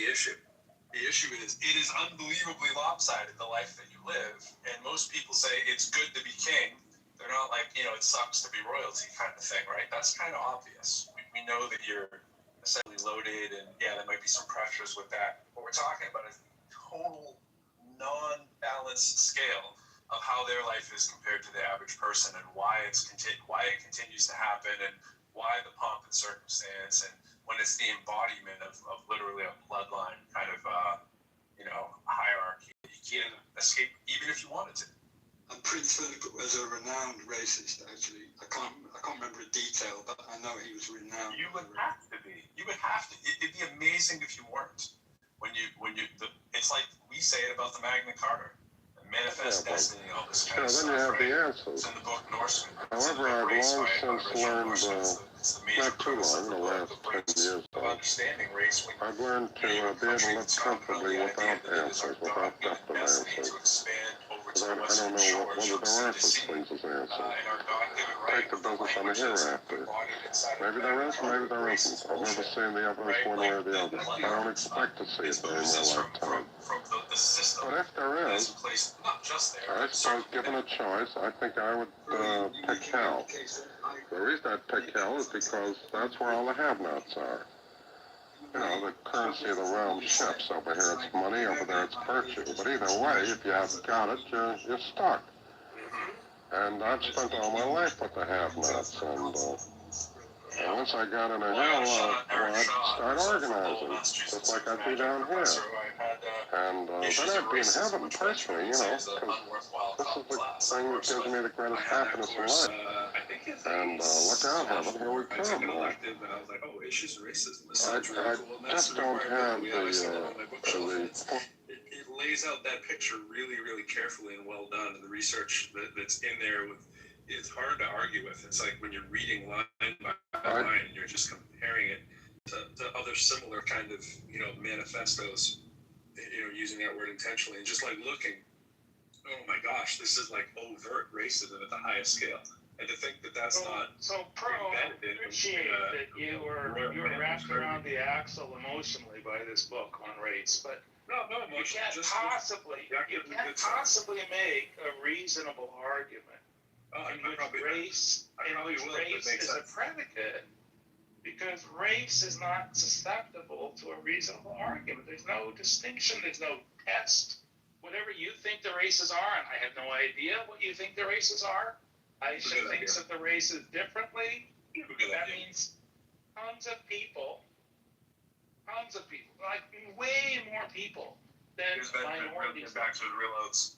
the issue. The issue is it is unbelievably lopsided, the life that you live. And most people say it's good to be king. They're not like, it sucks to be royalty kind of thing, right? That's kind of obvious. We know that you're essentially loaded, and yeah, there might be some pressures with that. What we're talking about is total non-balanced scale of how their life is compared to the average person, and why it continues to happen, and why the pomp and circumstance, and when it's the embodiment of literally a bloodline kind of hierarchy. You can't escape even if you wanted to. And Prince Philip was a renowned racist, actually. I can't remember a detail, but I know he was renowned. You would have to be. You would have to. It'd be amazing if you weren't. It's like we say it about the Magna Carta, the Manifest Destiny, all this kind of stuff. Then you have the answers. It's in the book Norseman. However, I've long since learned, not too long, the last 10 years, understanding race. I've learned to be able to live comfortably without answers, without definite answers. I don't know whether there are such things as answers. Take the business on the hereafter. Maybe there is, maybe there isn't. I've never seen the evidence one way or the other. I don't expect to see it during my lifetime. But if there is, I suppose given a choice, I think I would pick hell. The reason I'd pick hell is because that's where all the have-nots are. The currency of the realm shifts. Over here it's money, over there it's virtue. But either way, if you haven't got it, you're stuck. And I've spent all my life with the have-nots, and once I got in a hell, I'd start organizing, just like I'd be down here. And then I'd be in heaven personally, because this is the thing that gives me the greatest happiness in life. And look out, heaven, here we come. I just don't have the it lays out that picture really, really carefully and well done, and the research that's in there it's hard to argue with. It's like when you're reading line by line and you're just comparing it to other similar kind of manifestos, using that word intentionally, and just like looking, oh my gosh, this is like overt racism at the highest scale. And to think that that's not so appreciate that you were wrapped around the axle emotionally by this book on race, but you can't possibly make a reasonable argument in which race is a predicate, because race is not susceptible to a reasonable argument. There's no distinction, there's no test. Whatever you think the races are, and I have no idea what you think the races are, I should think of the races differently. That means tons of people, like way more people than minorities. Back to the real oats.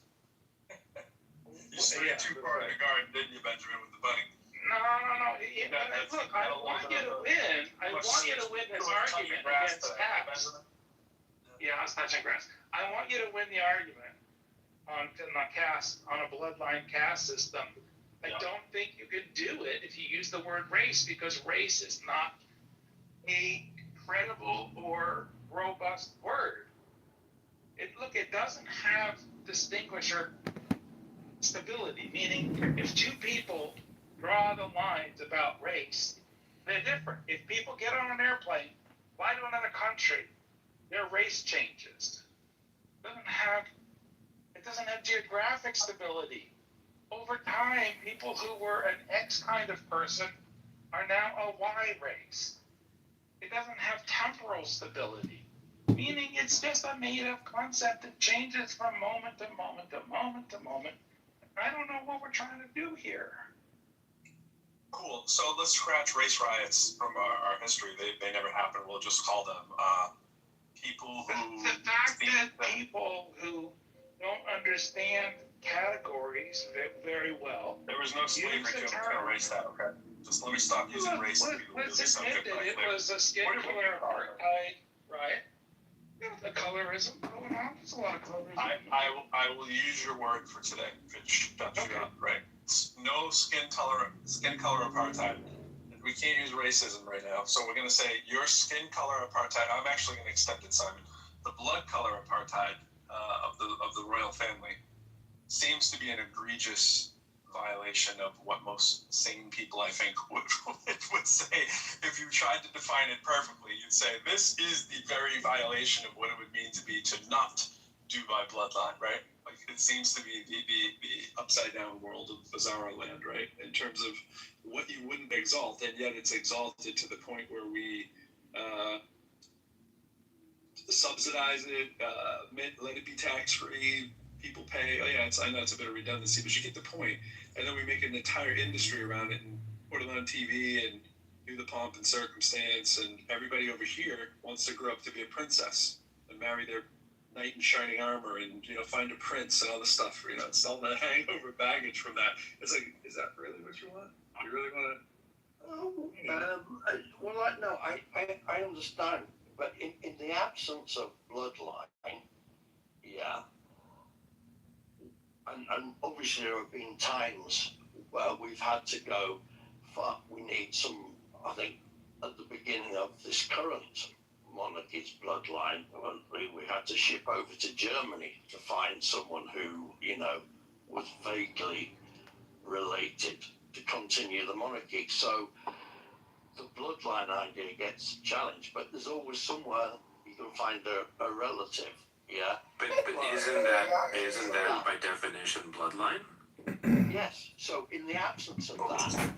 You strayed too far in the garden, didn't you, Benjamin, with the bunny? No. Look, I want you to win. I want you to win this argument against caste. Yeah, I was touching grass. I want you to win the argument on a bloodline caste system. I don't think you could do it if you use the word race, because race is not a credible or robust word. It doesn't have distinguisher stability, meaning if two people draw the lines about race, they're different. If people get on an airplane, fly to another country, their race changes. It doesn't have geographic stability. Over time, people who were an X kind of person are now a Y race. It doesn't have temporal stability, meaning it's just a made-up concept that changes from moment to moment to moment to moment. I don't know what we're trying to do here. Cool. So let's scratch race riots from our history. They never happened. We'll just call them people who... The fact that people who don't understand categories very well... There was no slavery to erase that, okay? Just let me stop using race. Let's admit that it was a skin color apartheid, right? The colorism going on. There's a lot of colorism. I will use your word for today. If it shuts you up, right? No skin color apartheid. We can't use racism right now, so we're going to say your skin color apartheid. I'm actually going to extend it, Simon. The blood color apartheid of the royal family seems to be an egregious violation of what most sane people, I think, would say. If you tried to define it perfectly, you'd say this is the very violation of what it would mean to be to not do by bloodline, right? Like it seems to be the upside down world of Bizarro land, right? In terms of what you wouldn't exalt, and yet it's exalted to the point where we subsidize it, let it be tax free. People pay. Oh yeah, I know it's a bit of redundancy, but you get the point. And then we make an entire industry around it and put it on TV and do the pomp and circumstance. And everybody over here wants to grow up to be a princess and marry their knight in shining armor and find a prince and all this stuff. It's all the hangover baggage from that. It's like, is that really what you want? You really want to? I understand, but in the absence of bloodline, yeah. And obviously there have been times where we've had to go, we need some, I think, at the beginning of this current monarchy's bloodline, we had to ship over to Germany to find someone who, was vaguely related to continue the monarchy. So the bloodline idea gets challenged, but there's always somewhere you can find a relative. Yeah. But isn't that by definition bloodline? Yes. So in the absence of that,